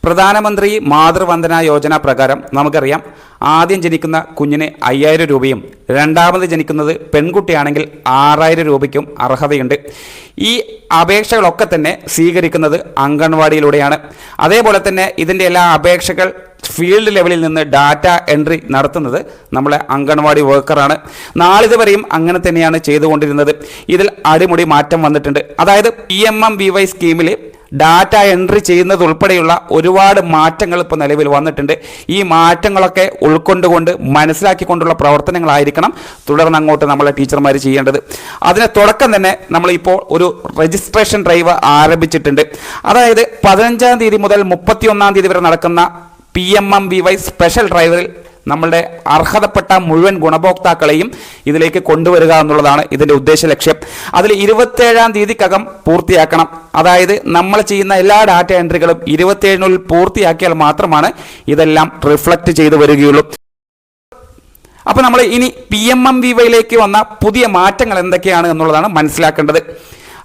പ്രധാനമന്ത്രി മാതൃവന്ദന യോജന പ്രകാരം നമുക്കറിയാം ആദ്യം ജനിക്കുന്ന കുഞ്ഞിന് 5000 രൂപയും രണ്ടാമത് ജനിക്കുന്നത് പെൺകുട്ടിയാണെങ്കിൽ 6000 രൂപയ്ക്കും അർഹതയുണ്ട്. ഈ അപേക്ഷകളൊക്കെ തന്നെ സ്വീകരിക്കുന്നത് അംഗൻവാടിയിലൂടെയാണ്. അതേപോലെ തന്നെ ഇതിൻ്റെ എല്ലാ അപേക്ഷകൾ ഫീൽഡ് ലെവലിൽ നിന്ന് ഡാറ്റ എൻട്രി നടത്തുന്നത് നമ്മളെ അംഗൻവാടി വർക്കറാണ്. നാളിതുവരെയും അങ്ങനെ തന്നെയാണ് ചെയ്തുകൊണ്ടിരുന്നത്. ഇതിൽ അടിമുടി മാറ്റം വന്നിട്ടുണ്ട്. അതായത് PMMVY സ്കീമിൽ ഡാറ്റ എൻട്രി ചെയ്യുന്നത് ഉൾപ്പെടെയുള്ള ഒരുപാട് മാറ്റങ്ങൾ ഇപ്പോൾ നിലവിൽ വന്നിട്ടുണ്ട്. ഈ മാറ്റങ്ങളൊക്കെ ഉൾക്കൊണ്ടുകൊണ്ട് മനസ്സിലാക്കിക്കൊണ്ടുള്ള പ്രവർത്തനങ്ങളായിരിക്കണം തുടർന്ന് അങ്ങോട്ട് നമ്മളെ ടീച്ചർമാർ ചെയ്യേണ്ടത്. അതിന് തുടക്കം തന്നെ നമ്മളിപ്പോൾ ഒരു രജിസ്ട്രേഷൻ ഡ്രൈവ് ആരംഭിച്ചിട്ടുണ്ട്. അതായത് 15-ാം തീയതി മുതൽ 31-ാം തീയതി വരെ നടക്കുന്ന PMMVY സ്പെഷ്യൽ ഡ്രൈവിൽ നമ്മളുടെ അർഹതപ്പെട്ട മുഴുവൻ ഗുണഭോക്താക്കളെയും ഇതിലേക്ക് കൊണ്ടുവരിക എന്നുള്ളതാണ് ഇതിൻ്റെ ഉദ്ദേശ ലക്ഷ്യം. അതിൽ 27-ാം തീയതിക്കകം പൂർത്തിയാക്കണം. അതായത് നമ്മൾ ചെയ്യുന്ന എല്ലാ ഡാറ്റ എൻട്രികളും 27-നുള്ളിൽ പൂർത്തിയാക്കിയാൽ മാത്രമാണ് ഇതെല്ലാം റിഫ്ലക്റ്റ് ചെയ്തു വരികയുള്ളൂ. അപ്പോൾ നമ്മൾ ഇനി PMMVYയിലേക്ക് വന്ന പുതിയ മാറ്റങ്ങൾ എന്തൊക്കെയാണ് എന്നുള്ളതാണ് മനസ്സിലാക്കേണ്ടത്.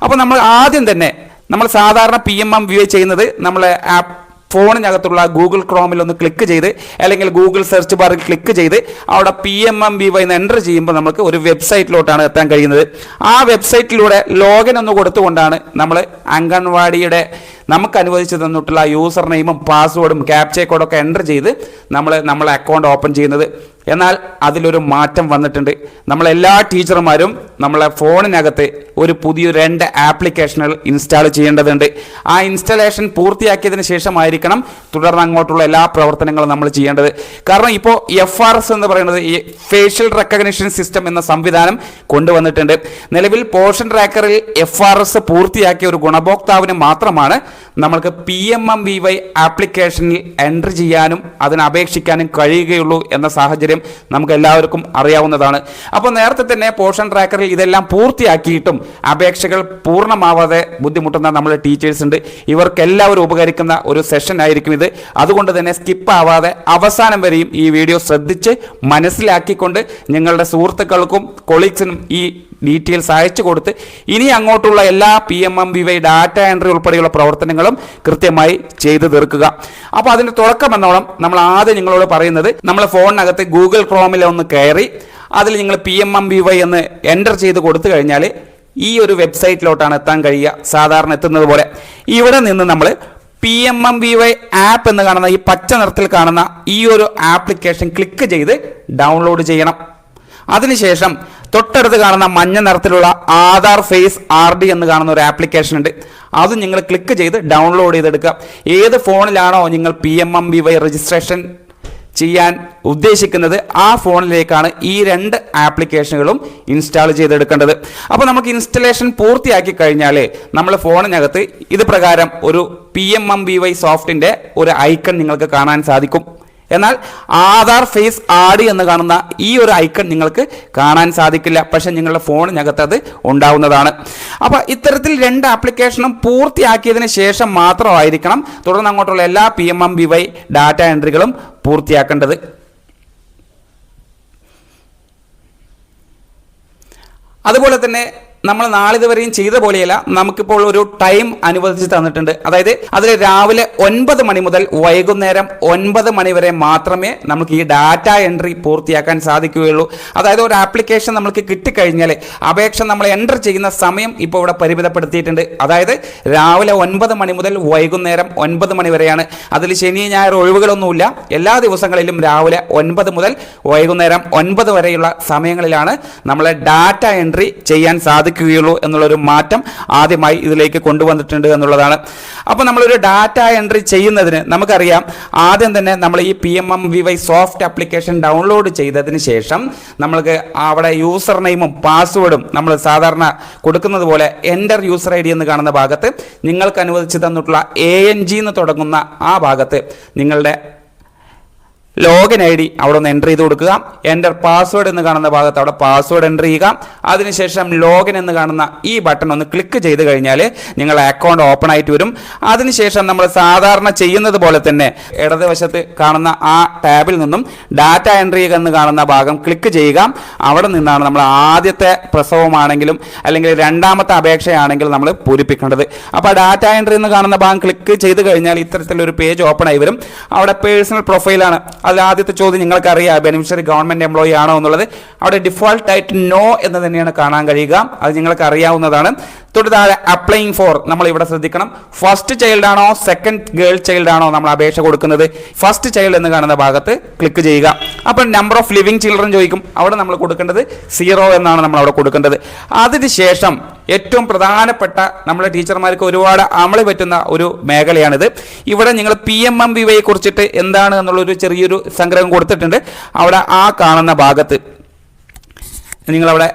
അപ്പോൾ നമ്മൾ ആദ്യം തന്നെ നമ്മൾ സാധാരണ PMMVY ചെയ്യുന്നത് നമ്മളെ ഫോണിനകത്തുള്ള ഗൂഗിൾ ക്രോമിൽ ഒന്ന് ക്ലിക്ക് ചെയ്ത് അല്ലെങ്കിൽ ഗൂഗിൾ സെർച്ച് ബാറിൽ ക്ലിക്ക് ചെയ്ത് അവിടെ PMMVY എന്ന് എൻ്റർ ചെയ്യുമ്പോൾ നമുക്ക് ഒരു വെബ്സൈറ്റിലോട്ടാണ് എത്താൻ കഴിയുന്നത്. ആ വെബ്സൈറ്റിലൂടെ ലോഗിൻ ഒന്ന് കൊടുത്തുകൊണ്ടാണ് നമ്മൾ അംഗൻവാടിയുടെ നമുക്ക് അനുവദിച്ചു തന്നിട്ടുള്ള യൂസർ നെയിമും പാസ്വേഡും ക്യാപ്ച കോഡൊക്കെ എൻ്റർ ചെയ്ത് നമ്മളെ അക്കൗണ്ട് ഓപ്പൺ ചെയ്യുന്നത്. എന്നാൽ അതിലൊരു മാറ്റം വന്നിട്ടുണ്ട്. നമ്മളെല്ലാ ടീച്ചർമാരും നമ്മളെ ഫോണിനകത്ത് ഒരു പുതിയ 2 ആപ്ലിക്കേഷനുകൾ ഇൻസ്റ്റാൾ ചെയ്യേണ്ടതുണ്ട്. ആ ഇൻസ്റ്റാളേഷൻ പൂർത്തിയാക്കിയതിന് ശേഷമായിരിക്കണം തുടർന്ന് അങ്ങോട്ടുള്ള എല്ലാ പ്രവർത്തനങ്ങളും നമ്മൾ ചെയ്യേണ്ടത്. കാരണം ഇപ്പോൾ FRS എന്ന് പറയുന്നത് ഈ ഫേഷ്യൽ റെക്കഗ്നിഷൻ സിസ്റ്റം എന്ന സംവിധാനം കൊണ്ടുവന്നിട്ടുണ്ട്. നിലവിൽ പോഷൻ ട്രാക്കറിൽ FRS പൂർത്തിയാക്കിയ ഒരു ഗുണഭോക്താവിന് മാത്രമാണ് നമ്മൾക്ക് PMMVY ആപ്ലിക്കേഷനിൽ എൻട്രി ചെയ്യാനും അതിന് അപേക്ഷിക്കാനും കഴിയുകയുള്ളൂ എന്ന സാഹചര്യം നമുക്ക് എല്ലാവർക്കും അറിയാവുന്നതാണ്. അപ്പോൾ നേരത്തെ തന്നെ പോഷൻ ട്രാക്കറിൽ ഇതെല്ലാം പൂർത്തിയാക്കിയിട്ടും അപേക്ഷകൾ പൂർണ്ണമാവാതെ ബുദ്ധിമുട്ടുന്ന നമ്മുടെ ടീച്ചേഴ്സ് ഉണ്ട്. ഇവർക്കെല്ലാവരും ഉപകരിക്കുന്ന ഒരു സെഷൻ ആയിരിക്കും ഇത്. അതുകൊണ്ട് തന്നെ സ്കിപ്പ് ആവാതെ അവസാനം വരെയും ഈ വീഡിയോ ശ്രദ്ധിച്ച് മനസ്സിലാക്കിക്കൊണ്ട് നിങ്ങളുടെ സുഹൃത്തുക്കൾക്കും കൊളീഗ്സിനും ഈ ഡീറ്റെയിൽസ് അയച്ചു കൊടുത്ത് ഇനി അങ്ങോട്ടുള്ള എല്ലാ PMMVY ഡാറ്റ എൻട്രി ഉൾപ്പെടെയുള്ള പ്രവർത്തനങ്ങളും കൃത്യമായി ചെയ്തു തീർക്കുക. അപ്പോൾ അതിൻ്റെ തുടക്കം എന്നോണം നമ്മൾ ആദ്യം നിങ്ങളോട് പറയുന്നത് നമ്മൾ ഫോണിനകത്ത് ഗൂഗിൾ ക്രോമിൽ ഒന്ന് കയറി അതിൽ നിങ്ങൾ PMMVY എന്ന് എൻ്റർ ചെയ്ത് കൊടുത്തു കഴിഞ്ഞാൽ ഈ ഒരു വെബ്സൈറ്റിലോട്ടാണ് എത്താൻ കഴിയുക. സാധാരണ എത്തുന്നത് പോലെ ഇവിടെ നിന്ന് നമ്മൾ PMMVY ആപ്പ് എന്ന് കാണുന്ന ഈ പച്ച നിറത്തിൽ കാണുന്ന ഈ ഒരു ആപ്ലിക്കേഷൻ ക്ലിക്ക് ചെയ്ത് ഡൗൺലോഡ് ചെയ്യണം. അതിനുശേഷം തൊട്ടടുത്ത് കാണുന്ന മഞ്ഞ നിറത്തിലുള്ള ആധാർ ഫേസ് RD എന്ന് കാണുന്ന ഒരു ആപ്ലിക്കേഷൻ ഉണ്ട്. അത് നിങ്ങൾ ക്ലിക്ക് ചെയ്ത് ഡൗൺലോഡ് ചെയ്തെടുക്കുക. ഏത് ഫോണിലാണോ നിങ്ങൾ PMMVY രജിസ്ട്രേഷൻ ചെയ്യാൻ ഉദ്ദേശിക്കുന്നത് ആ ഫോണിലേക്കാണ് ഈ 2 ആപ്ലിക്കേഷനുകളും ഇൻസ്റ്റാൾ ചെയ്തെടുക്കേണ്ടത്. അപ്പോൾ നമുക്ക് ഇൻസ്റ്റലേഷൻ പൂർത്തിയാക്കി കഴിഞ്ഞാൽ നമ്മൾ ഫോണിനകത്ത് ഇത് പ്രകാരം ഒരു PMMVY സോഫ്റ്റിൻ്റെ ഒരു ഐക്കൺ നിങ്ങൾക്ക് കാണാൻ സാധിക്കും. എന്നാൽ ആധാർ ഫേസ് RD എന്ന് കാണുന്ന ഈ ഒരു ഐക്കൺ നിങ്ങൾക്ക് കാണാൻ സാധിക്കില്ല. പക്ഷെ നിങ്ങളുടെ ഫോണിനകത്ത് അത് ഉണ്ടാവുന്നതാണ്. അപ്പോൾ ഇത്തരത്തിൽ 2 ആപ്ലിക്കേഷനും പൂർത്തിയാക്കിയതിന് ശേഷം മാത്രമായിരിക്കണം തുടർന്ന് അങ്ങോട്ടുള്ള എല്ലാ PMMVY ഡാറ്റ എൻട്രികളും പൂർത്തിയാക്കേണ്ടത്. അതുപോലെ തന്നെ നമ്മൾ നാളിതുവരെയും ചെയ്ത പോലെയല്ല, നമുക്കിപ്പോൾ ഒരു ടൈം അനുവദിച്ച് തന്നിട്ടുണ്ട്. അതായത് അതിൽ രാവിലെ 9 മണി മുതൽ വൈകുന്നേരം 9 മണി വരെ മാത്രമേ നമുക്ക് ഈ ഡാറ്റ എൻട്രി പൂർത്തിയാക്കാൻ സാധിക്കുകയുള്ളൂ. അതായത് ഒരു ആപ്ലിക്കേഷൻ നമുക്ക് കിട്ടിക്കഴിഞ്ഞാൽ അപേക്ഷ നമ്മൾ എൻറ്റർ ചെയ്യുന്ന സമയം ഇപ്പോൾ ഇവിടെ പരിമിതപ്പെടുത്തിയിട്ടുണ്ട്. അതായത് രാവിലെ 9 മണി മുതൽ വൈകുന്നേരം 9 മണി വരെയാണ്. അതിൽ ശനി ഞായർ ഒഴിവുകളൊന്നുമില്ല. എല്ലാ ദിവസങ്ങളിലും രാവിലെ 9 മുതൽ വൈകുന്നേരം 9 വരെയുള്ള സമയങ്ങളിലാണ് നമ്മളെ ഡാറ്റ എൻട്രി ചെയ്യാൻ സാധിക്കുകയുള്ളൂ എന്നുള്ളൊരു മാറ്റം ആദ്യമായി ഇതിലേക്ക് കൊണ്ടുവന്നിട്ടുണ്ട് എന്നുള്ളതാണ്. അപ്പോൾ നമ്മളൊരു ഡാറ്റ എൻട്രി ചെയ്യുന്നതിന് നമുക്കറിയാം ആദ്യം തന്നെ നമ്മൾ ഈ PMMVY സോഫ്റ്റ് ആപ്ലിക്കേഷൻ ഡൗൺലോഡ് ചെയ്തതിന് ശേഷം നമ്മൾക്ക് അവിടെ യൂസർ നെയിമും പാസ്വേഡും നമ്മൾ സാധാരണ കൊടുക്കുന്നത് പോലെ എൻ്റർ യൂസർ ID എന്ന് കാണുന്ന ഭാഗത്ത് നിങ്ങൾക്ക് അനുവദിച്ച് തന്നിട്ടുള്ള ANG എന്ന് തുടങ്ങുന്ന ആ ഭാഗത്ത് നിങ്ങളുടെ ലോഗിൻ ഐ ഡി അവിടെ ഒന്ന് എൻ്റർ ചെയ്ത് കൊടുക്കുക. എൻ്റർ പാസ്വേഡ് എന്ന് കാണുന്ന ഭാഗത്ത് അവിടെ പാസ്വേഡ് എൻ്റർ ചെയ്യുക. അതിനുശേഷം ലോഗിൻ എന്ന് കാണുന്ന ഈ ബട്ടൺ ഒന്ന് ക്ലിക്ക് ചെയ്ത് കഴിഞ്ഞാൽ നിങ്ങളുടെ അക്കൗണ്ട് ഓപ്പൺ ആയിട്ട് വരും. അതിനുശേഷം നമ്മൾ സാധാരണ ചെയ്യുന്നത് പോലെ തന്നെ ഇടതുവശത്ത് കാണുന്ന ആ ടാബിൽ നിന്നും ഡാറ്റ എൻട്രി എന്ന് കാണുന്ന ഭാഗം ക്ലിക്ക് ചെയ്യുക. അവിടെ നിന്നാണ് നമ്മൾ ആദ്യത്തെ പ്രസവമാണെങ്കിലും അല്ലെങ്കിൽ രണ്ടാമത്തെ അപേക്ഷയാണെങ്കിലും നമ്മൾ പൂരിപ്പിക്കേണ്ടത്. അപ്പോൾ ഡാറ്റ എൻട്രി എന്ന് കാണുന്ന ഭാഗം ക്ലിക്ക് ചെയ്ത് കഴിഞ്ഞാൽ ഇത്തരത്തിലൊരു പേജ് ഓപ്പൺ ആയി വരും. അവിടെ പേഴ്സണൽ പ്രൊഫൈലാണ്. അതിൽ ആദ്യത്തെ ചോദ്യം നിങ്ങൾക്കറിയാം, ബെനിഫിഷ്യറി ഗവൺമെന്റ് എംപ്ലോയി ആണോ എന്നുള്ളത്. അവിടെ ഡിഫോൾട്ട് ആയിട്ട് നോ എന്ന് തന്നെയാണ് കാണാൻ കഴിയുക. അത് നിങ്ങൾക്ക് അറിയാവുന്നതാണ്. തൊട്ട് താഴെ അപ്ലൈയിങ് ഫോർ നമ്മൾ ഇവിടെ ശ്രദ്ധിക്കണം. ഫസ്റ്റ് ചൈൽഡ് ആണോ സെക്കൻഡ് ഗേൾ ചൈൽഡ് ആണോ നമ്മൾ അപേക്ഷ കൊടുക്കുന്നത്? ഫസ്റ്റ് ചൈൽഡ് എന്ന് കാണുന്ന ഭാഗത്ത് ക്ലിക്ക് ചെയ്യുക. അപ്പോൾ നമ്പർ ഓഫ് ലിവിംഗ് ചിൽഡ്രൻ ചോദിക്കും. അവിടെ നമ്മൾ കൊടുക്കേണ്ടത് 0 എന്നാണ് നമ്മൾ അവിടെ കൊടുക്കേണ്ടത്. അതിനുശേഷം ഏറ്റവും പ്രധാനപ്പെട്ട നമ്മുടെ ടീച്ചർമാർക്ക് ഒരുപാട് അമളി പറ്റുന്ന ഒരു മേഖലയാണിത്. ഇവിടെ നിങ്ങൾ PMMVY കുറിച്ചിട്ട് എന്താണ് എന്നുള്ളൊരു ചെറിയൊരു സംഗ്രഹം കൊടുത്തിട്ടുണ്ട്. അവിടെ ആ കാണുന്ന ഭാഗത്ത് നിങ്ങളവിടെ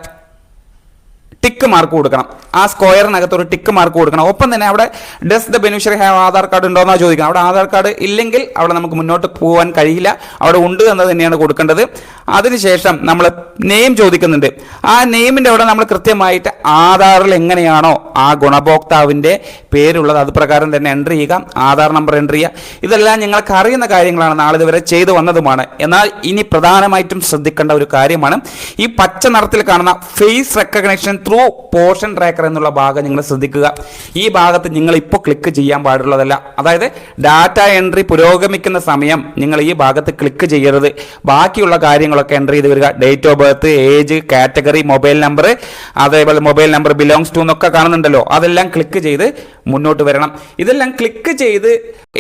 ടിക്ക് മാർക്ക് കൊടുക്കണം. ആ സ്ക്വയറിനകത്ത് ഒരു ടിക്ക് മാർക്ക് കൊടുക്കണം. ഒപ്പം തന്നെ അവിടെ does the beneficiary have Aadhaar card ഉണ്ടോ എന്നാണ് ചോദിക്കണം. അവിടെ ആധാർ കാർഡ് ഇല്ലെങ്കിൽ അവിടെ നമുക്ക് മുന്നോട്ട് പോകാൻ കഴിയില്ല. അവിടെ ഉണ്ട് എന്ന് തന്നെയാണ് കൊടുക്കേണ്ടത്. അതിനുശേഷം നമ്മൾ നെയിം ചോദിക്കുന്നുണ്ട്. ആ നെയിമിൻ്റെ അവിടെ നമ്മൾ കൃത്യമായിട്ട് ആധാറിൽ എങ്ങനെയാണോ ആ ഗുണഭോക്താവിൻ്റെ പേരുള്ളത് അത് പ്രകാരം തന്നെ എൻ്റർ ചെയ്യുക. ആധാർ നമ്പർ എൻ്റർ ചെയ്യുക. ഇതെല്ലാം നിങ്ങൾക്ക് അറിയുന്ന കാര്യങ്ങളാണ്, നാളിതുവരെ ചെയ്തു വന്നതുമാണ്. എന്നാൽ ഇനി പ്രധാനമായിട്ടും ശ്രദ്ധിക്കേണ്ട ഒരു കാര്യമാണ് ഈ പച്ച നിറത്തിൽ കാണുന്ന face recognition through Poshan tracker എന്നുള്ള ഭാഗം നിങ്ങൾ ശ്രദ്ധിക്കുക. ഈ ഭാഗത്ത് നിങ്ങൾ ഇപ്പോൾ ക്ലിക്ക് ചെയ്യാൻ പാടുള്ളതല്ല. അതായത് ഡാറ്റ എൻട്രി പുരോഗമിക്കുന്ന സമയം നിങ്ങൾ ഈ ഭാഗത്ത് ക്ലിക്ക് ചെയ്യരുത്. ബാക്കിയുള്ള കാര്യങ്ങളൊക്കെ എൻ്റർ ചെയ്ത് വരിക. Date of birth, age, category, mobile number, അതേപോലെ മൊബൈൽ നമ്പർ ബിലോങ്സ് ടു എന്നൊക്കെ കാണുന്നുണ്ടല്ലോ, അതെല്ലാം ക്ലിക്ക് ചെയ്ത് മുന്നോട്ട് വരണം. ഇതെല്ലാം ക്ലിക്ക് ചെയ്ത്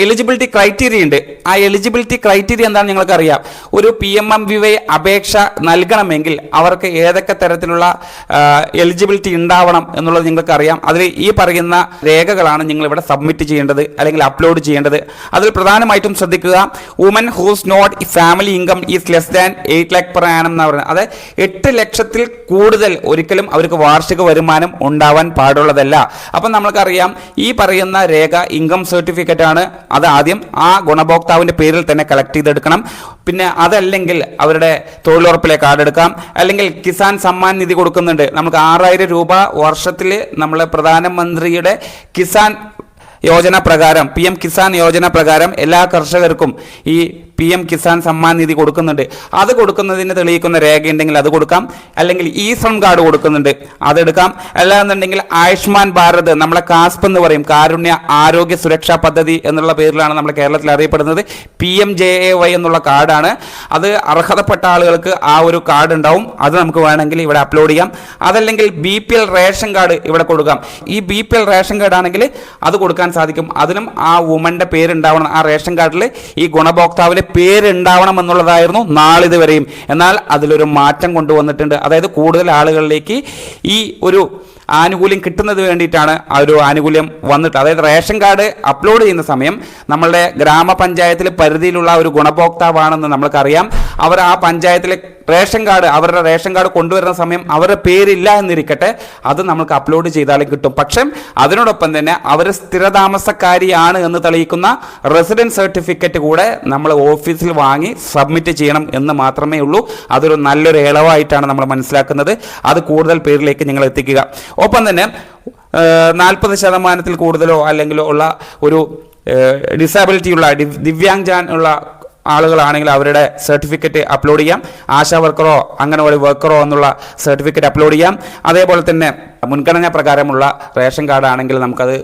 എലിജിബിലിറ്റി ക്രൈറ്റീരിയ ഉണ്ട്. ആ എലിജിബിലിറ്റി ക്രൈറ്റീരിയ എന്താണെന്ന് നിങ്ങൾക്ക് അറിയാം. ഒരു PMMVY അപേക്ഷ നൽകണമെങ്കിൽ അവർക്ക് ഏതൊക്കെ തരത്തിലുള്ള എലിജിബിലിറ്റി ഉണ്ടാവണം എന്നുള്ളത് നിങ്ങൾക്ക് അറിയാം. അതിൽ ഈ പറയുന്ന രേഖകളാണ് നിങ്ങൾ ഇവിടെ സബ്മിറ്റ് ചെയ്യേണ്ടത് അല്ലെങ്കിൽ അപ്ലോഡ് ചെയ്യേണ്ടത്. അതിൽ പ്രധാനമായിട്ടും ശ്രദ്ധിക്കുക, woman whose not family income is less than 8 lakh per annum എന്ന് പറയുന്നത്. അത് 8 ലക്ഷത്തിൽ കൂടുതൽ ഒരിക്കലും അവർക്ക് വാർഷിക വരുമാനം ഉണ്ടാവാൻ പാടുള്ളതല്ല. അപ്പം നമ്മൾക്കറിയാം ഈ പറയുന്ന രേഖ ഇൻകം സർട്ടിഫിക്കറ്റ് ആണ്. അത് ആദ്യം ആ ഗുണഭോക്താവിൻ്റെ പേരിൽ തന്നെ കളക്ട് ചെയ്തെടുക്കണം. പിന്നെ അതല്ലെങ്കിൽ അവരുടെ തൊഴിലുറപ്പിലെ കാർഡ് എടുക്കാം. അല്ലെങ്കിൽ കിസാൻ സമ്മാൻ നിധി കൊടുക്കുന്നുണ്ട്. നമുക്ക് 6000 രൂപ വർഷത്തിൽ നമ്മൾ പ്രധാനമന്ത്രിയുടെ കിസാൻ യോജന പ്രകാരം PM കിസാൻ യോജന പ്രകാരം എല്ലാ കർഷകർക്കും ഈ PM കിസാൻ സമ്മാൻ നിധി കൊടുക്കുന്നുണ്ട്. അത് കൊടുക്കുന്നതിന് തെളിയിക്കുന്ന രേഖ ഉണ്ടെങ്കിൽ അത് കൊടുക്കാം. അല്ലെങ്കിൽ ശ്രം കാർഡ് കൊടുക്കുന്നുണ്ട്, അതെടുക്കാം. അല്ലാന്നുണ്ടെങ്കിൽ ആയുഷ്മാൻ ഭാരത്, നമ്മളെ കാസ്പ് എന്ന് പറയും, കാരുണ്യ ആരോഗ്യ സുരക്ഷാ പദ്ധതി എന്നുള്ള പേരിലാണ് നമ്മൾ കേരളത്തിൽ അറിയപ്പെടുന്നത്. PMJAY എന്നുള്ള കാർഡാണ്. അത് അർഹതപ്പെട്ട ആളുകൾക്ക് ആ ഒരു കാർഡ് ഉണ്ടാവും. അത് നമുക്ക് വേണമെങ്കിൽ ഇവിടെ അപ്ലോഡ് ചെയ്യാം. അതല്ലെങ്കിൽ BPL റേഷൻ കാർഡ് ഇവിടെ കൊടുക്കാം. ഈ BPL റേഷൻ കാർഡ് ആണെങ്കിൽ അത് കൊടുക്കാൻ സാധിക്കും. അതിനും ആ വുമന്റെ പേരുണ്ടാവണം. ആ റേഷൻ കാർഡിൽ ഈ ഗുണഭോക്താവിലെ പേരുണ്ടാവണം എന്നുള്ളതായിരുന്നു നാളിതുവരെയും. എന്നാൽ അതിലൊരു മാറ്റം കൊണ്ടുവന്നിട്ടുണ്ട്. അതായത് കൂടുതൽ ആളുകളിലേക്ക് ഈ ഒരു ആനുകൂല്യം കിട്ടുന്നത് വേണ്ടിയിട്ടാണ് ആ ഒരു ആനുകൂല്യം വന്നിട്ട്. അതായത് റേഷൻ കാർഡ് അപ്ലോഡ് ചെയ്യുന്ന സമയം നമ്മളുടെ ഗ്രാമപഞ്ചായത്തിൽ പരിധിയിലുള്ള ഒരു ഗുണഭോക്താവാണെന്ന് നമ്മൾക്കറിയാം. അവർ ആ പഞ്ചായത്തിലെ റേഷൻ കാർഡ്, അവരുടെ റേഷൻ കാർഡ് കൊണ്ടുവരുന്ന സമയം അവരുടെ പേരില്ല എന്നിരിക്കട്ടെ, അത് നമുക്ക് അപ്ലോഡ് ചെയ്താലും കിട്ടും. പക്ഷേ അതിനോടൊപ്പം തന്നെ അവർ സ്ഥിരതാമസക്കാരിയാണ് എന്ന് തെളിയിക്കുന്ന റെസിഡൻസ് സർട്ടിഫിക്കറ്റ് കൂടെ നമ്മൾ ഓഫീസിൽ വാങ്ങി സബ്മിറ്റ് ചെയ്യണം എന്ന് മാത്രമേ ഉള്ളൂ. അതൊരു നല്ലൊരു ഇളവായിട്ടാണ് നമ്മൾ മനസ്സിലാക്കുന്നത്. അത് കൂടുതൽ പേരിലേക്ക് നിങ്ങൾ എത്തിക്കുക. ഒപ്പം തന്നെ 40% കൂടുതലോ അല്ലെങ്കിലോ ഉള്ള ഒരു ഡിസബിലിറ്റി ഉള്ള ദിവ്യാംഗജാൻ ഉള്ള ആളുകളാണെങ്കിൽ അവരുടെ സർട്ടിഫിക്കറ്റ് അപ്ലോഡ് ചെയ്യാം. ആശാ വർക്കറോ അംഗനവാടി വർക്കറോ എന്നുള്ള സർട്ടിഫിക്കറ്റ് അപ്ലോഡ് ചെയ്യാം. അതേപോലെ തന്നെ മുൻഗണനാ പ്രകാരമുള്ള റേഷൻ കാർഡ് ആണെങ്കിൽ നമുക്കത്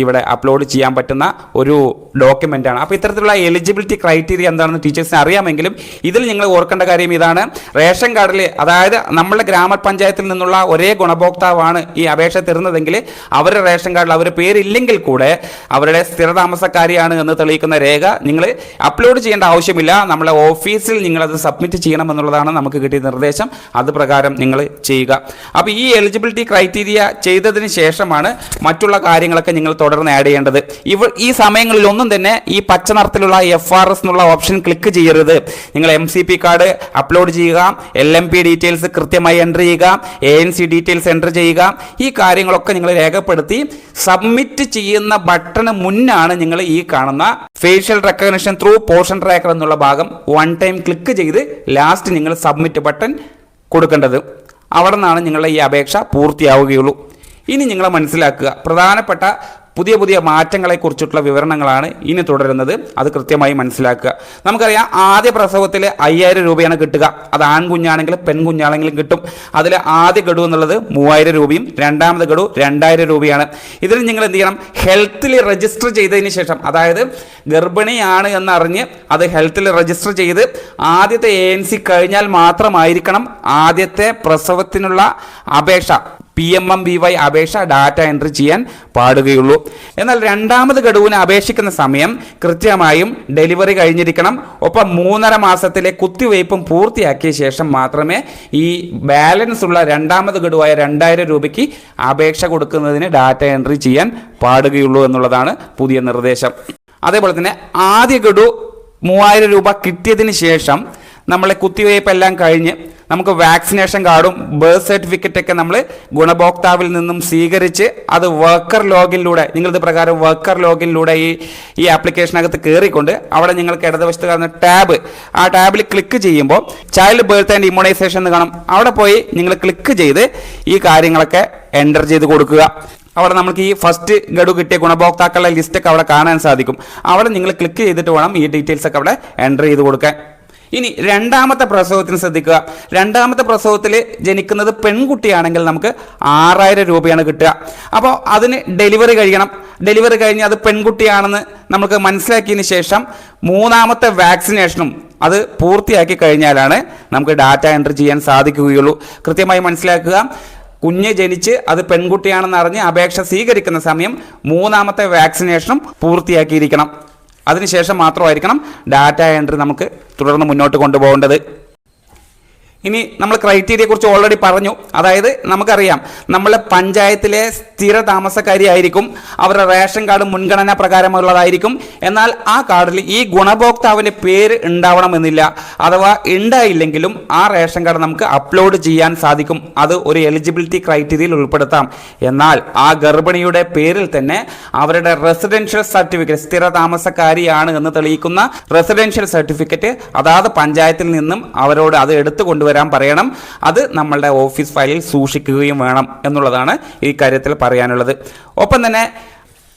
ഇവിടെ അപ്ലോഡ് ചെയ്യാൻ പറ്റുന്ന ഒരു ഡോക്യുമെൻ്റാണ്. അപ്പോൾ ഇത്തരത്തിലുള്ള എലിജിബിലിറ്റി ക്രൈറ്റീരിയ എന്താണെന്ന് ടീച്ചേഴ്സിന് അറിയാമെങ്കിലും ഇതിൽ നിങ്ങൾ ഓർക്കേണ്ട കാര്യം ഇതാണ്. റേഷൻ കാർഡിൽ, അതായത് നമ്മളുടെ ഗ്രാമപഞ്ചായത്തിൽ നിന്നുള്ള ഒരേ ഗുണഭോക്താവാണ് ഈ അപേക്ഷ തരുന്നതെങ്കിൽ അവരുടെ റേഷൻ കാർഡിൽ അവരുടെ പേരില്ലെങ്കിൽ കൂടെ അവരുടെ സ്ഥിരതാമസക്കാരിയാണ് എന്ന് തെളിയിക്കുന്ന രേഖ നിങ്ങൾ അപ്ലോഡ് ചെയ്യേണ്ട ആവശ്യമില്ല. നമ്മളെ ഓഫീസിൽ നിങ്ങളത് സബ്മിറ്റ് ചെയ്യണം എന്നുള്ളതാണ് നമുക്ക് കിട്ടിയ നിർദ്ദേശം. അത് പ്രകാരം നിങ്ങൾ ചെയ്യുക. അപ്പോൾ ഈ എലിജിബിലിറ്റി ക്രൈറ്റീരിയ ചെയ്തതിന് ശേഷമാണ് മറ്റുള്ള കാര്യങ്ങളൊക്കെ നിങ്ങൾ തുടർന്ന് ആഡ് ചെയ്യേണ്ടത്. ഈ സമയങ്ങളിൽ ഒന്ന് ഒന്നും തന്നെ ഈ പച്ച നിറത്തിലുള്ള FRS എന്നുള്ള ഓപ്ഷൻ ക്ലിക്ക് ചെയ്യരുത്. നിങ്ങൾ MCP കാർഡ് അപ്ലോഡ് ചെയ്യുക, LMP ഡീറ്റെയിൽസ് കൃത്യമായി എൻ്റർ ചെയ്യുക, ANC ഡീറ്റെയിൽസ് എൻ്റർ ചെയ്യുക. ഈ കാര്യങ്ങളൊക്കെ നിങ്ങൾ രേഖപ്പെടുത്തി സബ്മിറ്റ് ചെയ്യുന്ന ബട്ടണ് മുന്നാണ് നിങ്ങൾ ഈ കാണുന്ന facial recognition through Poshan tracker എന്നുള്ള ഭാഗം വൺ ടൈം ക്ലിക്ക് ചെയ്ത് ലാസ്റ്റ് നിങ്ങൾ സബ്മിറ്റ് ബട്ടൺ കൊടുക്കേണ്ടത്. അവിടെ നിന്നാണ് നിങ്ങളുടെ ഈ അപേക്ഷ പൂർത്തിയാവുകയുള്ളൂ. ഇനി നിങ്ങൾ മനസ്സിലാക്കുക, പ്രധാനപ്പെട്ട പുതിയ പുതിയ മാറ്റങ്ങളെക്കുറിച്ചിട്ടുള്ള വിവരണങ്ങളാണ് ഇനി തുടരുന്നത്. അത് കൃത്യമായി മനസ്സിലാക്കുക. നമുക്കറിയാം, ആദ്യ പ്രസവത്തിൽ 5000 രൂപയാണ് കിട്ടുക. അത് ആൺകുഞ്ഞാണെങ്കിലും പെൺകുഞ്ഞാണെങ്കിലും കിട്ടും. അതിൽ ആദ്യ ഗഡു എന്നുള്ളത് 3000 രൂപയും രണ്ടാമത്തെ ഗഡു 2000 രൂപയാണ്. ഇതിൽ നിങ്ങൾ എന്ത് ചെയ്യണം? ഹെൽത്തിൽ രജിസ്റ്റർ ചെയ്തതിന് ശേഷം, അതായത് ഗർഭിണിയാണ് എന്നറിഞ്ഞ് അത് ഹെൽത്തിൽ രജിസ്റ്റർ ചെയ്ത് ആദ്യത്തെ ANC കഴിഞ്ഞാൽ മാത്രമായിരിക്കണം ആദ്യത്തെ പ്രസവത്തിനുള്ള അപേക്ഷ PMMVY അപേക്ഷ ഡാറ്റ എൻട്രി ചെയ്യാൻ പാടുകയുള്ളൂ. എന്നാൽ രണ്ടാമത് ഗഡുവിന് അപേക്ഷിക്കുന്ന സമയം കൃത്യമായും ഡെലിവറി കഴിഞ്ഞിരിക്കണം. ഒപ്പം 3.5 മാസത്തിലെ കുത്തിവയ്പും പൂർത്തിയാക്കിയ ശേഷം മാത്രമേ ഈ ബാലൻസ് ഉള്ള രണ്ടാമത് ഗഡുവായ 2000 രൂപയ്ക്ക് അപേക്ഷ കൊടുക്കുന്നതിന് ഡാറ്റ എൻട്രി ചെയ്യാൻ പാടുകയുള്ളൂ എന്നുള്ളതാണ് പുതിയ നിർദ്ദേശം. അതേപോലെ തന്നെ ആദ്യ ഗഡു 3000 രൂപ കിട്ടിയതിന് ശേഷം നമ്മളെ കുത്തിവയ്പ്പെല്ലാം കഴിഞ്ഞ് നമുക്ക് വാക്സിനേഷൻ കാർഡും ബർത്ത് സർട്ടിഫിക്കറ്റ് ഒക്കെ നമ്മൾ ഗുണഭോക്താവിൽ നിന്നും സ്വീകരിച്ച് അത് വർക്കർ ലോഗിനിലൂടെ, നിങ്ങളിത് പ്രകാരം വർക്കർ ലോഗിനിലൂടെ ഈ ആപ്ലിക്കേഷനകത്ത് കയറിക്കൊണ്ട് അവിടെ നിങ്ങൾക്ക് ഇടതുവശത്ത് കാണുന്ന ടാബ്, ആ ടാബിൽ ക്ലിക്ക് ചെയ്യുമ്പോൾ ചൈൽഡ് ബർത്ത് ആൻഡ് ഇമ്മ്യൂണൈസേഷൻ എന്ന് കാണും. അവിടെ പോയി നിങ്ങൾ ക്ലിക്ക് ചെയ്ത് ഈ കാര്യങ്ങളൊക്കെ എൻ്റർ ചെയ്ത് കൊടുക്കുക. അവിടെ നമുക്ക് ഈ ഫസ്റ്റ് ഗഡു കിട്ടിയ ഗുണഭോക്താക്കളുടെ ലിസ്റ്റൊക്കെ അവിടെ കാണാൻ സാധിക്കും. അവിടെ നിങ്ങൾ ക്ലിക്ക് ചെയ്തിട്ട് വേണം ഈ ഡീറ്റെയിൽസ് ഒക്കെ അവിടെ എൻ്റർ ചെയ്ത് കൊടുക്കാൻ. ഇനി രണ്ടാമത്തെ പ്രസവത്തിന് ശ്രദ്ധിക്കുക. രണ്ടാമത്തെ പ്രസവത്തിൽ ജനിക്കുന്നത് പെൺകുട്ടിയാണെങ്കിൽ നമുക്ക് 6000 രൂപയാണ് കിട്ടുക. അപ്പോൾ അതിന് ഡെലിവറി കഴിയണം. ഡെലിവറി കഴിഞ്ഞ് അത് പെൺകുട്ടിയാണെന്ന് നമുക്ക് മനസ്സിലാക്കിയതിന് ശേഷം മൂന്നാമത്തെ വാക്സിനേഷനും അത് പൂർത്തിയാക്കി കഴിഞ്ഞാലാണ് നമുക്ക് ഡാറ്റ എൻട്രി ചെയ്യാൻ സാധിക്കുകയുള്ളൂ. കൃത്യമായി മനസ്സിലാക്കുക. കുഞ്ഞ് ജനിച്ച് അത് പെൺകുട്ടിയാണെന്ന് അറിഞ്ഞ് അപേക്ഷ സ്വീകരിക്കുന്ന സമയം മൂന്നാമത്തെ വാക്സിനേഷനും പൂർത്തിയാക്കിയിരിക്കണം. അതിനുശേഷം മാത്രമായിരിക്കണം ഡാറ്റ എൻട്രി നമുക്ക് തുടർന്ന് മുന്നോട്ട് കൊണ്ടുപോകേണ്ടത്. ഇനി നമ്മൾ ക്രൈറ്റീരിയയെ കുറിച്ച് ഓൾറെഡി പറഞ്ഞു. അതായത് നമുക്കറിയാം, നമ്മളെ പഞ്ചായത്തിലെ സ്ഥിര താമസക്കാരി ആയിരിക്കും, അവരുടെ റേഷൻ കാർഡ് മുൻഗണനാ പ്രകാരമുള്ളതായിരിക്കും. എന്നാൽ ആ കാർഡിൽ ഈ ഗുണഭോക്താവിൻ്റെ പേര് ഉണ്ടാവണമെന്നില്ല. അഥവാ ഉണ്ടായില്ലെങ്കിലും ആ റേഷൻ കാർഡ് നമുക്ക് അപ്ലോഡ് ചെയ്യാൻ സാധിക്കും. അത് ഒരു എലിജിബിലിറ്റി ക്രൈറ്റീരിയയിൽ ഉൾപ്പെടുത്താം. എന്നാൽ ആ ഗർഭിണിയുടെ പേരിൽ തന്നെ അവരുടെ റെസിഡൻഷ്യൽ സർട്ടിഫിക്കറ്റ്, സ്ഥിര താമസക്കാരിയാണ് എന്ന് തെളിയിക്കുന്ന റെസിഡൻഷ്യൽ സർട്ടിഫിക്കറ്റ് അതാത് പഞ്ചായത്തിൽ നിന്നും അവരോട് അത് എടുത്തു കൊണ്ടുവരാൻ പറയണം. അത് നമ്മളുടെ ഓഫീസ് ഫയലിൽ സൂക്ഷിക്കുകയും വേണം എന്നുള്ളതാണ് ഈ കാര്യത്തിൽ പറയാനുള്ളത്. ഒപ്പം തന്നെ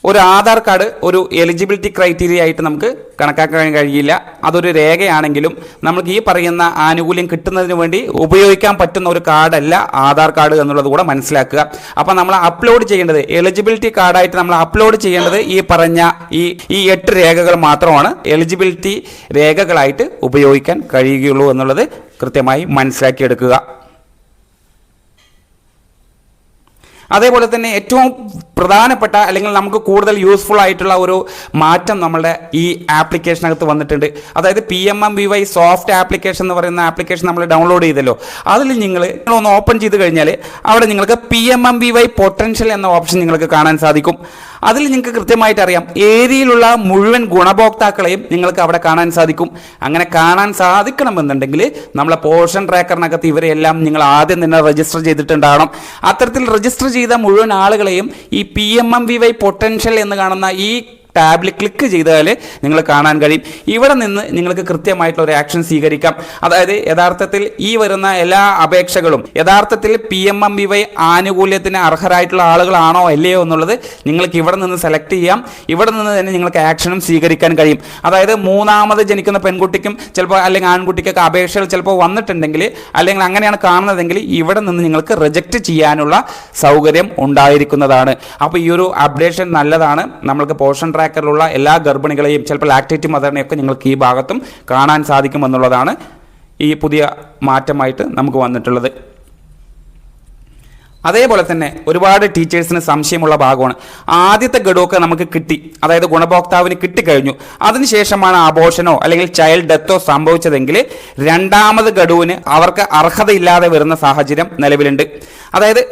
ഒരു ആധാർ കാർഡ് ഒരു എലിജിബിലിറ്റി ക്രൈറ്റീരിയ ആയിട്ട് നമുക്ക് കണക്കാക്കാൻ കഴിയില്ല. അതൊരു രേഖയാണെങ്കിലും നമുക്ക് ഈ പറയുന്ന ആനുകൂല്യം കിട്ടുന്നതിന് വേണ്ടി ഉപയോഗിക്കാൻ പറ്റുന്ന ഒരു കാർഡല്ല ആധാർ കാർഡ് എന്നുള്ളത് കൂടെ മനസ്സിലാക്കുക. അപ്പോൾ നമ്മൾ അപ്ലോഡ് ചെയ്യേണ്ടത്, എലിജിബിലിറ്റി കാർഡായിട്ട് നമ്മൾ അപ്ലോഡ് ചെയ്യേണ്ടത് ഈ പറഞ്ഞ ഈ 8 രേഖകൾ മാത്രമാണ് എലിജിബിലിറ്റി രേഖകളായിട്ട് ഉപയോഗിക്കാൻ കഴിയുകയുള്ളൂ എന്നുള്ളത് കൃത്യമായി മനസ്സിലാക്കിയെടുക്കുക. അതേപോലെ തന്നെ ഏറ്റവും പ്രധാനപ്പെട്ട അല്ലെങ്കിൽ നമുക്ക് കൂടുതൽ യൂസ്ഫുൾ ആയിട്ടുള്ള ഒരു മാറ്റം നമ്മളുടെ ഈ ആപ്ലിക്കേഷനകത്ത് വന്നിട്ടുണ്ട്. അതായത് PMMVY സോഫ്റ്റ് ആപ്ലിക്കേഷൻ എന്ന് പറയുന്ന ആപ്ലിക്കേഷൻ നമ്മൾ ഡൗൺലോഡ് ചെയ്തല്ലോ. അതിൽ നിങ്ങളൊന്ന് ഓപ്പൺ ചെയ്ത് കഴിഞ്ഞാൽ അവിടെ നിങ്ങൾക്ക് PMMVY പൊട്ടൻഷ്യൽ എന്ന ഓപ്ഷൻ നിങ്ങൾക്ക് കാണാൻ സാധിക്കും. അതിൽ നിങ്ങൾക്ക് കൃത്യമായിട്ട് അറിയാം, ഏരിയയിലുള്ള മുഴുവൻ ഗുണഭോക്താക്കളെയും നിങ്ങൾക്ക് അവിടെ കാണാൻ സാധിക്കും. അങ്ങനെ കാണാൻ സാധിക്കണമെന്നുണ്ടെങ്കിൽ നമ്മളെ പോർഷൻ ട്രാക്കറിനകത്ത് ഇവരെല്ലാം നിങ്ങൾ ആദ്യം തന്നെ രജിസ്റ്റർ ചെയ്തിട്ടുണ്ടാകണം. അത്തരത്തിൽ രജിസ്റ്റർ ചെയ്ത മുഴുവൻ ആളുകളെയും ഈ PMMVY പൊട്ടൻഷ്യൽ എന്ന് കാണുന്ന ഈ ടാബിൽ ക്ലിക്ക് ചെയ്താൽ നിങ്ങൾ കാണാൻ കഴിയും. ഇവിടെ നിന്ന് നിങ്ങൾക്ക് കൃത്യമായിട്ടുള്ള ഒരു ആക്ഷൻ സ്വീകരിക്കാം. അതായത് യഥാർത്ഥത്തിൽ ഈ വരുന്ന എല്ലാ അപേക്ഷകളും യഥാർത്ഥത്തിൽ PMMVY ആനുകൂല്യത്തിന് അർഹരായിട്ടുള്ള ആളുകളാണോ അല്ലയോ എന്നുള്ളത് നിങ്ങൾക്ക് ഇവിടെ നിന്ന് സെലക്ട് ചെയ്യാം. ഇവിടെ നിന്ന് തന്നെ നിങ്ങൾക്ക് ആക്ഷനും സ്വീകരിക്കാൻ കഴിയും. അതായത് മൂന്നാമത് ജനിക്കുന്ന പെൺകുട്ടിക്കും ചിലപ്പോൾ അല്ലെങ്കിൽ ആൺകുട്ടിക്കൊക്കെ അപേക്ഷകൾ ചിലപ്പോൾ വന്നിട്ടുണ്ടെങ്കിൽ അല്ലെങ്കിൽ അങ്ങനെയാണ് കാണുന്നതെങ്കിൽ ഇവിടെ നിന്ന് നിങ്ങൾക്ക് റിജക്റ്റ് ചെയ്യാനുള്ള സൗകര്യം ഉണ്ടായിരിക്കുന്നതാണ്. അപ്പോൾ ഈ ഒരു അപ്ഡേഷൻ നല്ലതാണ്. നമ്മൾക്ക് പോർഷൻ ട്രാക്കറിലുള്ള എല്ലാ ഗർഭിണികളെയും ചിലപ്പോൾ ലാക്ടേറ്റ് മദറിനെയൊക്കെ നിങ്ങൾക്ക് ഈ ഭാഗത്തും കാണാൻ സാധിക്കുമെന്നുള്ളതാണ് ഈ പുതിയ മാറ്റമായിട്ട് നമുക്ക് വന്നിട്ടുള്ളത്. അതേപോലെ തന്നെ ഒരുപാട് ടീച്ചേഴ്സിന് സംശയമുള്ള ഭാഗമാണ്, ആദ്യത്തെ ഗഡുവൊക്കെ നമുക്ക് കിട്ടി, അതായത് ഗുണഭോക്താവിന് കിട്ടിക്കഴിഞ്ഞു, അതിനുശേഷമാണ് അബോർഷനോ അല്ലെങ്കിൽ ചൈൽഡ് ഡെത്തോ സംഭവിച്ചതെങ്കിൽ രണ്ടാമത് ഗഡുവിന് അവർക്ക് അർഹതയില്ലാതെ വരുന്ന സാഹചര്യം നിലവിലുണ്ട്. അതായത്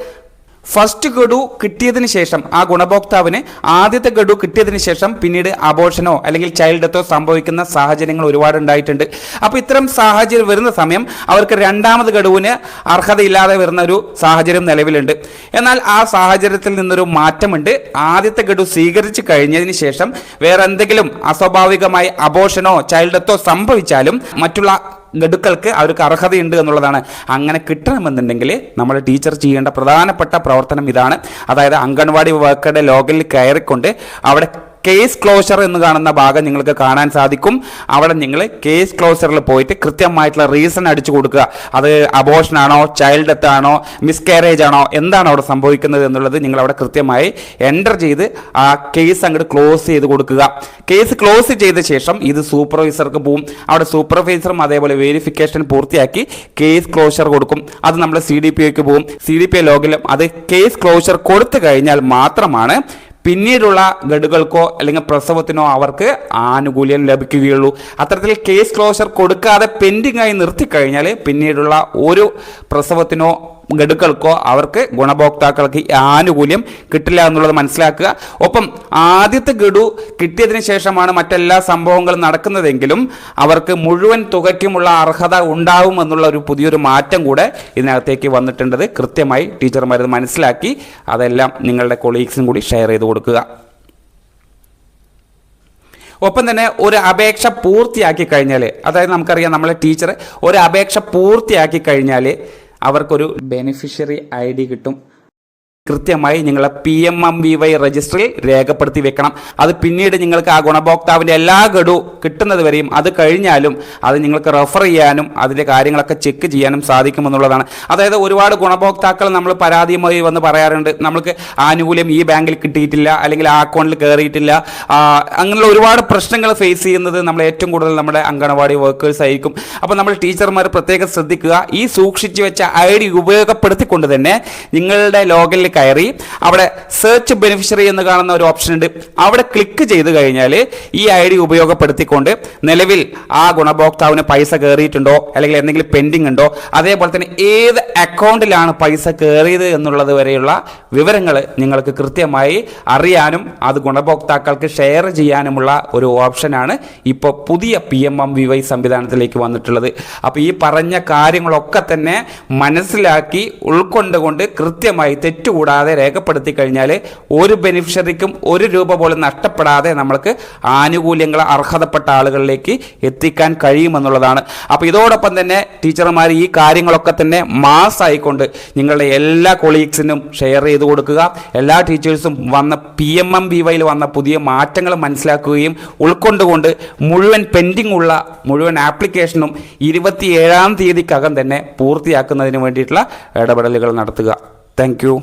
ഫസ്റ്റ് ഗഡു കിട്ടിയതിന് ശേഷം ആ ഗുണഭോക്താവിന് ആദ്യത്തെ ഗഡു കിട്ടിയതിന് ശേഷം പിന്നീട് അബോർഷനോ അല്ലെങ്കിൽ ചൈൽഡ് ഡെത്തോ സംഭവിക്കുന്ന സാഹചര്യങ്ങൾ ഒരുപാട് ഉണ്ടായിട്ടുണ്ട്. അപ്പോൾ ഇത്തരം സാഹചര്യം വരുന്ന സമയം അവർക്ക് രണ്ടാമത് ഗഡുവിന് അർഹതയില്ലാതെ വരുന്ന ഒരു സാഹചര്യം നിലവിലുണ്ട്. എന്നാൽ ആ സാഹചര്യത്തിൽ നിന്നൊരു മാറ്റമുണ്ട്. ആദ്യത്തെ ഗഡു സ്വീകരിച്ചു കഴിഞ്ഞതിന് ശേഷം വേറെ എന്തെങ്കിലും അസ്വാഭാവികമായി അബോർഷനോ ചൈൽഡ് ഡെത്തോ സംഭവിച്ചാലും മറ്റുള്ള ഗഡുക്കൾക്ക് അവർക്ക് അർഹതയുണ്ട് എന്നുള്ളതാണ്. അങ്ങനെ കിട്ടണമെന്നുണ്ടെങ്കിൽ നമ്മൾ ടീച്ചർ ചെയ്യേണ്ട പ്രധാനപ്പെട്ട പ്രവർത്തനം ഇതാണ്. അതായത് അംഗൻവാടി വർക്കറുടെ ലോഗിനിൽ കയറിക്കൊണ്ട് അവിടെ കേസ് ക്ലോഷർ എന്ന് കാണുന്ന ഭാഗം നിങ്ങൾക്ക് കാണാൻ സാധിക്കും. അവിടെ നിങ്ങൾ കേസ് ക്ലോഷറിൽ പോയിട്ട് കൃത്യമായിട്ടുള്ള റീസൺ അടിച്ചു കൊടുക്കുക. അത് അബോർഷൻ ആണോ, ചൈൽഡ് ഡെത്ത് ആണോ, മിസ്കാരേജ് ആണോ, എന്താണ് അവിടെ സംഭവിക്കുന്നത് എന്നുള്ളത് നിങ്ങൾ അവിടെ കൃത്യമായി എൻ്റർ ചെയ്ത് ആ കേസ് അങ്ങോട്ട് ക്ലോസ് ചെയ്ത് കൊടുക്കുക. കേസ് ക്ലോസ് ചെയ്ത ശേഷം ഇത് സൂപ്പർവൈസർക്ക് പോവും. അവിടെ സൂപ്പർവൈസറും അതേപോലെ വെരിഫിക്കേഷൻ പൂർത്തിയാക്കി കേസ് ക്ലോഷർ കൊടുക്കും. അത് നമ്മൾ CDPOക്ക് പോവും. CDPO ലോഗിലും അത് കേസ് ക്ലോഷർ കൊടുത്തു കഴിഞ്ഞാൽ മാത്രമാണ് പിന്നീടുള്ള ഗഡുകൾക്കോ അല്ലെങ്കിൽ പ്രസവത്തിനോ അവർക്ക് ആനുകൂല്യം ലഭിക്കുകയുള്ളൂ. അത്തരത്തിൽ കേസ് ക്ലോഷർ കൊടുക്കാതെ പെൻഡിംഗ് ആയി നിർത്തിക്കഴിഞ്ഞാൽ പിന്നീടുള്ള ഒരു പ്രസവത്തിനോ ഗഡുക്കൾക്കോ അവർക്ക് ഗുണഭോക്താക്കൾക്ക് ആനുകൂല്യം കിട്ടില്ല എന്നുള്ളത് മനസ്സിലാക്കുക. ഒപ്പം ആദ്യത്തെ ഗഡു കിട്ടിയതിന് ശേഷമാണ് മറ്റെല്ലാ സംഭവങ്ങളും നടക്കുന്നതെങ്കിലും അവർക്ക് മുഴുവൻ തുകയ്ക്കുമുള്ള അർഹത ഉണ്ടാവും എന്നുള്ള ഒരു പുതിയൊരു മാറ്റം കൂടെ ഇതിനകത്തേക്ക് വന്നിട്ടുണ്ടത്. കൃത്യമായി ടീച്ചർമാരത് മനസ്സിലാക്കി അതെല്ലാം നിങ്ങളുടെ കൊളീഗ്സിനും കൂടി ഷെയർ ചെയ്ത് കൊടുക്കുക. ഒപ്പം തന്നെ ഒരു അപേക്ഷ പൂർത്തിയാക്കി കഴിഞ്ഞാൽ, അതായത് നമുക്കറിയാം നമ്മളെ ടീച്ചർ ഒരു അപേക്ഷ പൂർത്തിയാക്കി കഴിഞ്ഞാൽ അവർക്കൊരു ബെനിഫിഷ്യറി ID കിട്ടും. കൃത്യമായി നിങ്ങളെ PMMVY രജിസ്റ്ററിൽ രേഖപ്പെടുത്തി വെക്കണം. അത് പിന്നീട് നിങ്ങൾക്ക് ആ ഗുണഭോക്താവിൻ്റെ എല്ലാ ഗഡു കിട്ടുന്നത് വരെയും അത് കഴിഞ്ഞാലും അത് നിങ്ങൾക്ക് റെഫർ ചെയ്യാനും അതിൻ്റെ കാര്യങ്ങളൊക്കെ ചെക്ക് ചെയ്യാനും സാധിക്കുമെന്നുള്ളതാണ്. അതായത് ഒരുപാട് ഗുണഭോക്താക്കൾ നമ്മൾ പരാതിയുമായി വന്ന് പറയാറുണ്ട്, നമ്മൾക്ക് ആനുകൂല്യം ഈ ബാങ്കിൽ കിട്ടിയിട്ടില്ല, അല്ലെങ്കിൽ ആ അക്കൗണ്ടിൽ കയറിയിട്ടില്ല. അങ്ങനെയുള്ള ഒരുപാട് പ്രശ്നങ്ങൾ ഫേസ് ചെയ്യുന്നത് നമ്മൾ ഏറ്റവും കൂടുതൽ നമ്മുടെ അംഗനവാടി വർക്കേഴ്സ് ആയിരിക്കും. അപ്പോൾ നമ്മൾ ടീച്ചർമാർ പ്രത്യേകം ശ്രദ്ധിക്കുക. ഈ സൂക്ഷിച്ചു വെച്ച ID ഉപയോഗപ്പെടുത്തിക്കൊണ്ട് തന്നെ നിങ്ങളുടെ ലോഗിനിൽ കയറി അവിടെ സെർച്ച് ബെനിഫിഷ്യറി എന്ന് കാണുന്ന ഒരു ഓപ്ഷൻ ഉണ്ട്. അവിടെ ക്ലിക്ക് ചെയ്ത് കഴിഞ്ഞാൽ ഈ ID ഉപയോഗപ്പെടുത്തിക്കൊണ്ട് നിലവിൽ ആ ഗുണഭോക്താവിന് പൈസ കയറിയിട്ടുണ്ടോ അല്ലെങ്കിൽ എന്തെങ്കിലും പെൻഡിങ് ഉണ്ടോ, അതേപോലെ തന്നെ ഏത് അക്കൗണ്ടിലാണ് പൈസ കയറിയത് എന്നുള്ളത് വരെയുള്ള വിവരങ്ങൾ നിങ്ങൾക്ക് കൃത്യമായി അറിയാനും അത് ഗുണഭോക്താക്കൾക്ക് ഷെയർ ചെയ്യാനുമുള്ള ഒരു ഓപ്ഷനാണ് ഇപ്പോൾ പുതിയ PMMVY സംവിധാനത്തിലേക്ക് വന്നിട്ടുള്ളത്. അപ്പോൾ ഈ പറഞ്ഞ കാര്യങ്ങളൊക്കെ തന്നെ മനസ്സിലാക്കി ഉൾക്കൊണ്ടുകൊണ്ട് കൃത്യമായി തെറ്റുകൂടാതെ രേഖപ്പെടുത്തി കഴിഞ്ഞാൽ ഒരു ബെനിഫിഷ്യറിക്കും ഒരു രൂപ പോലും നഷ്ടപ്പെടാതെ നമ്മൾക്ക് ആനുകൂല്യങ്ങൾ അർഹതപ്പെട്ട ആളുകളിലേക്ക് എത്തിക്കാൻ കഴിയുമെന്നുള്ളതാണ്. അപ്പോൾ ഇതോടൊപ്പം തന്നെ ടീച്ചർമാർ ഈ കാര്യങ്ങളൊക്കെ തന്നെ മാസ്സായിക്കൊണ്ട് നിങ്ങളുടെ എല്ലാ കൊളീഗ്സിനും ഷെയർ ചെയ്ത് കൊടുക്കുക. എല്ലാ ടീച്ചേഴ്സും വന്ന PMMVYയിൽ വന്ന പുതിയ മാറ്റങ്ങൾ മനസ്സിലാക്കുകയും ഉൾക്കൊണ്ടുകൊണ്ട് മുഴുവൻ പെൻഡിംഗ് ഉള്ള മുഴുവൻ ആപ്ലിക്കേഷനും 27-ാം തീയതിക്കകം തന്നെ പൂർത്തിയാക്കുന്നതിന് വേണ്ടിയിട്ടുള്ള ഇടപെടലുകൾ നടത്തുക. Thank you.